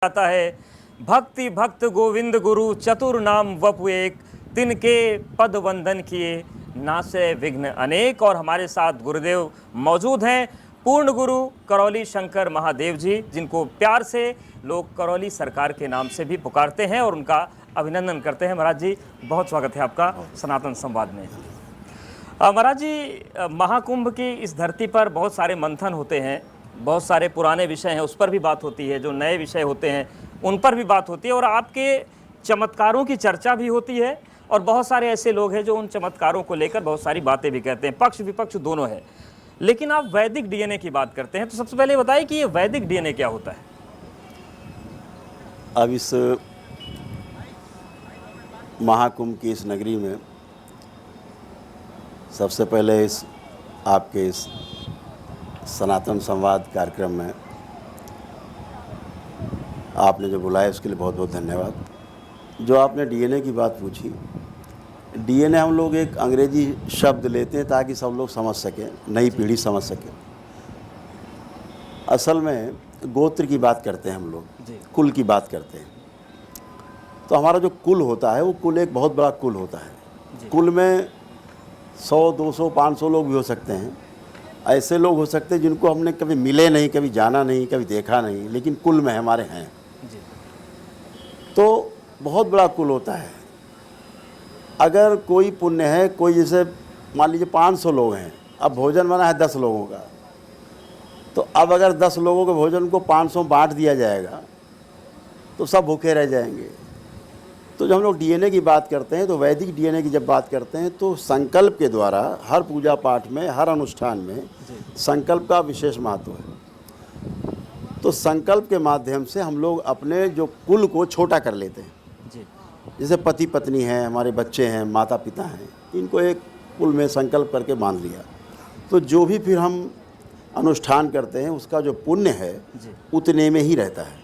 आता है। भक्ति भक्त गोविंद गुरु चतुर नाम वपु एक, तिनके पद वंदन किए नासे विघ्न अनेक। और हमारे साथ गुरुदेव मौजूद हैं, पूर्ण गुरु करौली शंकर महादेव जी, जिनको प्यार से लोग करौली सरकार के नाम से भी पुकारते हैं और उनका अभिनंदन करते हैं। महाराज जी, बहुत स्वागत है आपका सनातन संवाद में। महाराज जी, महाकुंभ की इस धरती पर बहुत सारे मंथन होते हैं, बहुत सारे पुराने विषय हैं उस पर भी बात होती है, जो नए विषय होते हैं उन पर भी बात होती है, और आपके चमत्कारों की चर्चा भी होती है। और बहुत सारे ऐसे लोग हैं जो उन चमत्कारों को लेकर बहुत सारी बातें भी कहते हैं, पक्ष विपक्ष दोनों है। लेकिन आप वैदिक डीएनए की बात करते हैं, तो सबसे पहले बताइए कि ये वैदिक डीएनए क्या होता है? अब इस महाकुंभ की इस नगरी में सबसे पहले इस आपके इस सनातन संवाद कार्यक्रम में आपने जो बुलाया उसके लिए बहुत बहुत धन्यवाद। जो आपने डीएनए की बात पूछी, डीएनए हम लोग एक अंग्रेजी शब्द लेते हैं ताकि सब लोग समझ सकें, नई पीढ़ी समझ सके। असल में गोत्र की बात करते हैं हम लोग, कुल की बात करते हैं। तो हमारा जो कुल होता है वो कुल एक बहुत बड़ा कुल होता है। कुल में 100, 200, 500 लोग भी हो सकते हैं। ऐसे लोग हो सकते हैं जिनको हमने कभी मिले नहीं, कभी जाना नहीं, कभी देखा नहीं, लेकिन कुल में हमारे हैं। तो बहुत बड़ा कुल होता है। अगर कोई पुण्य है, कोई जैसे मान लीजिए 500 लोग हैं, अब भोजन बना है 10 लोगों का, तो अब अगर 10 लोगों के भोजन को 500 बांट दिया जाएगा तो सब भूखे रह जाएंगे। तो जब हम लोग डीएनए की बात करते हैं, तो वैदिक डीएनए की जब बात करते हैं तो संकल्प के द्वारा हर पूजा पाठ में, हर अनुष्ठान में संकल्प का विशेष महत्व है। तो संकल्प के माध्यम से हम लोग अपने जो कुल को छोटा कर लेते हैं। जैसे पति पत्नी हैं, हमारे बच्चे हैं, माता पिता हैं, इनको एक कुल में संकल्प करके बांध लिया। तो जो भी फिर हम अनुष्ठान करते हैं उसका जो पुण्य है उतने में ही रहता है।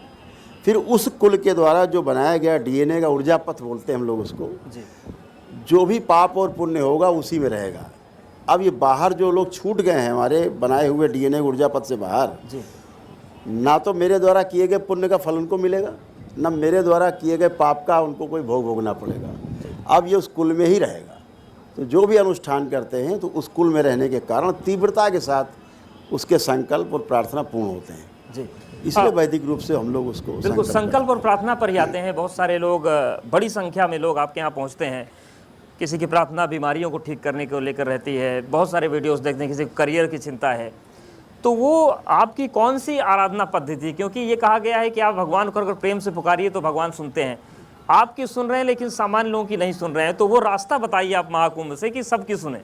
फिर उस कुल के द्वारा जो बनाया गया डीएनए का ऊर्जा पथ बोलते हैं हम लोग उसको, जो भी पाप और पुण्य होगा उसी में रहेगा। अब ये बाहर जो लोग छूट गए हैं हमारे बनाए हुए डीएनए ऊर्जा पथ से बाहर, ना तो मेरे द्वारा किए गए पुण्य का फल उनको मिलेगा, ना मेरे द्वारा किए गए पाप का उनको कोई भोग भोगना पड़ेगा। अब ये उस कुल में ही रहेगा। तो जो भी अनुष्ठान करते हैं तो उस कुल में रहने के कारण तीव्रता के साथ उसके संकल्प और प्रार्थना पूर्ण होते हैं जी। इसलिए वैदिक रूप से हम लोग उसको बिल्कुल संकल्प और प्रार्थना पर ही आते हैं। बहुत सारे लोग, बड़ी संख्या में लोग आपके यहाँ पहुँचते हैं। किसी की प्रार्थना बीमारियों को ठीक करने को लेकर रहती है, बहुत सारे वीडियोस देखते हैं, किसी को करियर की चिंता है। तो वो आपकी कौन सी आराधना पद्धति, क्योंकि ये कहा गया है कि आप भगवान को अगर प्रेम से पुकारिए तो भगवान सुनते हैं। आपकी सुन रहे हैं लेकिन सामान्य लोगों की नहीं सुन रहे हैं, तो वो रास्ता बताइए आप महाकुंभ से कि सबकी सुने।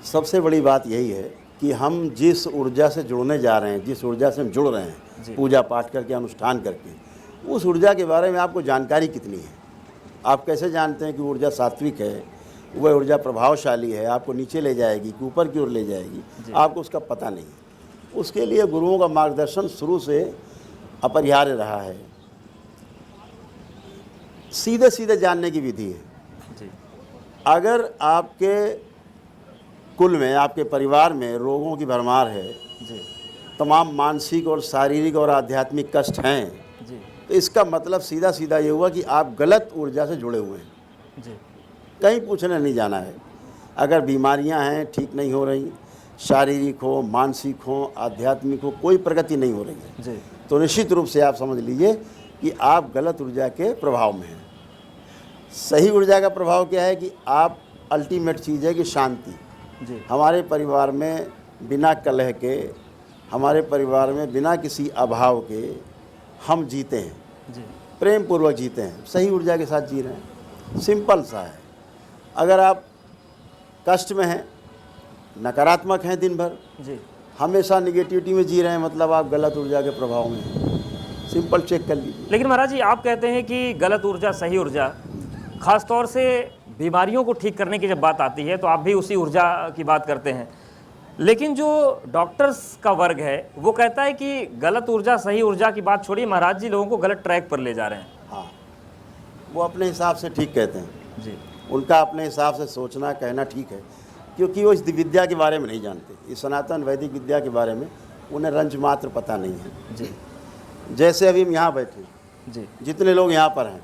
सबसे बड़ी बात यही है कि हम जिस ऊर्जा से जुड़ने जा रहे हैं, जिस ऊर्जा से हम जुड़ रहे हैं पूजा पाठ करके, अनुष्ठान करके, उस ऊर्जा के बारे में आपको जानकारी कितनी है। आप कैसे जानते हैं कि ऊर्जा सात्विक है, वह ऊर्जा प्रभावशाली है, आपको नीचे ले जाएगी कि ऊपर की ओर ले जाएगी, आपको उसका पता नहीं है। उसके लिए गुरुओं का मार्गदर्शन शुरू से अपरिहार्य रहा है। सीधे सीधे जानने की विधि है। अगर आपके कुल में, आपके परिवार में रोगों की भरमार है, तमाम मानसिक और शारीरिक और आध्यात्मिक कष्ट हैं, तो इसका मतलब सीधा सीधा ये हुआ कि आप गलत ऊर्जा से जुड़े हुए हैं। कहीं पूछने नहीं जाना है। अगर बीमारियां हैं, ठीक नहीं हो रही, शारीरिक हो, मानसिक हो, आध्यात्मिक हो, कोई प्रगति नहीं हो रही है, तो निश्चित रूप से आप समझ लीजिए कि आप गलत ऊर्जा के प्रभाव में हैं। सही ऊर्जा का प्रभाव क्या है कि आप, अल्टीमेट चीज़ है कि शांति। हमारे परिवार में बिना कलह के, हमारे परिवार में बिना किसी अभाव के हम जीते हैं, प्रेम पूर्वक जीते हैं, सही ऊर्जा के साथ जी रहे हैं। सिंपल सा है। अगर आप कष्ट में हैं, नकारात्मक हैं, दिन भर हमेशा निगेटिविटी में जी रहे हैं, मतलब आप गलत ऊर्जा के प्रभाव में हैं। सिंपल चेक कर लीजिए। लेकिन महाराज जी, आप कहते हैं कि गलत ऊर्जा, सही ऊर्जा, खासतौर से बीमारियों को ठीक करने की जब बात आती है तो आप भी उसी ऊर्जा की बात करते हैं। लेकिन जो डॉक्टर्स का वर्ग है वो कहता है कि गलत ऊर्जा, सही ऊर्जा की बात छोड़िए, महाराज जी लोगों को गलत ट्रैक पर ले जा रहे हैं। हाँ, वो अपने हिसाब से ठीक कहते हैं जी। उनका अपने हिसाब से सोचना, कहना ठीक है, क्योंकि वो इस विद्या के बारे में नहीं जानते। इस सनातन वैदिक विद्या के बारे में उन्हें रंज मात्र पता नहीं है जी। जैसे अभी हम यहाँ बैठे, जी जितने लोग यहाँ पर हैं,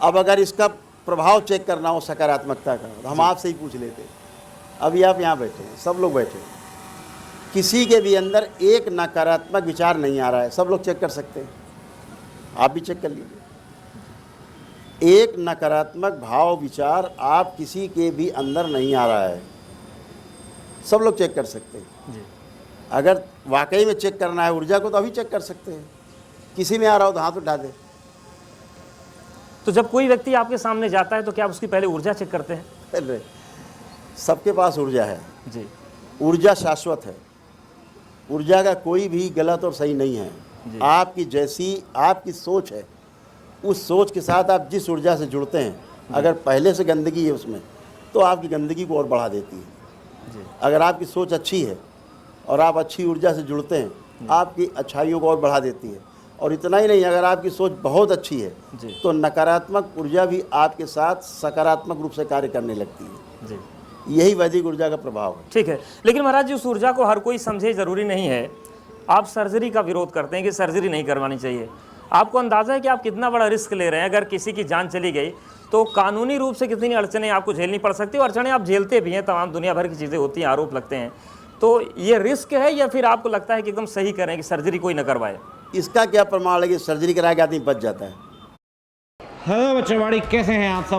अब अगर इसका प्रभाव चेक करना हो सकारात्मकता का, तो हम आपसे ही पूछ लेते। अभी आप यहाँ बैठे हैं, सब लोग बैठे हैं, किसी के भी अंदर एक नकारात्मक विचार नहीं आ रहा है, सब लोग चेक कर सकते हैं, आप भी चेक कर लीजिए। एक नकारात्मक भाव विचार आप किसी के भी अंदर नहीं आ रहा है, सब लोग चेक कर सकते हैं। जी अगर वाकई में चेक करना है ऊर्जा को, तो अभी चेक कर सकते हैं। किसी में आ रहा हो तो हाथ उठा दे। तो जब कोई व्यक्ति आपके सामने जाता है तो क्या आप उसकी पहले ऊर्जा चेक करते हैं? अरे, सबके पास ऊर्जा है, जी ऊर्जा शाश्वत है, ऊर्जा का कोई भी गलत और सही नहीं है। जी। आपकी जैसी आपकी सोच है, उस सोच के साथ आप जिस ऊर्जा से जुड़ते हैं, अगर पहले से गंदगी है उसमें, तो आपकी गंदगी को और बढ़ा देती है। जी अगर आपकी सोच अच्छी है और आप अच्छी ऊर्जा से जुड़ते हैं, आपकी अच्छाइयों को और बढ़ा देती है। और इतना ही नहीं, अगर आपकी सोच बहुत अच्छी है, जी तो नकारात्मक ऊर्जा भी आपके साथ सकारात्मक रूप से कार्य करने लगती है। जी यही वैदिक ऊर्जा का प्रभाव है। ठीक है, लेकिन महाराज जी उस ऊर्जा को हर कोई समझे, ज़रूरी नहीं है। आप सर्जरी का विरोध करते हैं कि सर्जरी नहीं करवानी चाहिए। आपको अंदाज़ा है कि आप कितना बड़ा रिस्क ले रहे हैं? अगर किसी की जान चली गई तो कानूनी रूप से कितनी अड़चनें आपको झेलनी पड़ सकती है, और अड़चनें आप झेलते भी हैं, तमाम दुनिया भर की चीज़ें होती हैं, आरोप लगते हैं। तो ये रिस्क है, या फिर आपको लगता है कि एकदम सही करें कि सर्जरी कोई न करवाए? इसका क्या प्रमाण है कि सर्जरी करा के आदमी बच जाता है? हेलो बच्चों, कैसे हैं आप सब?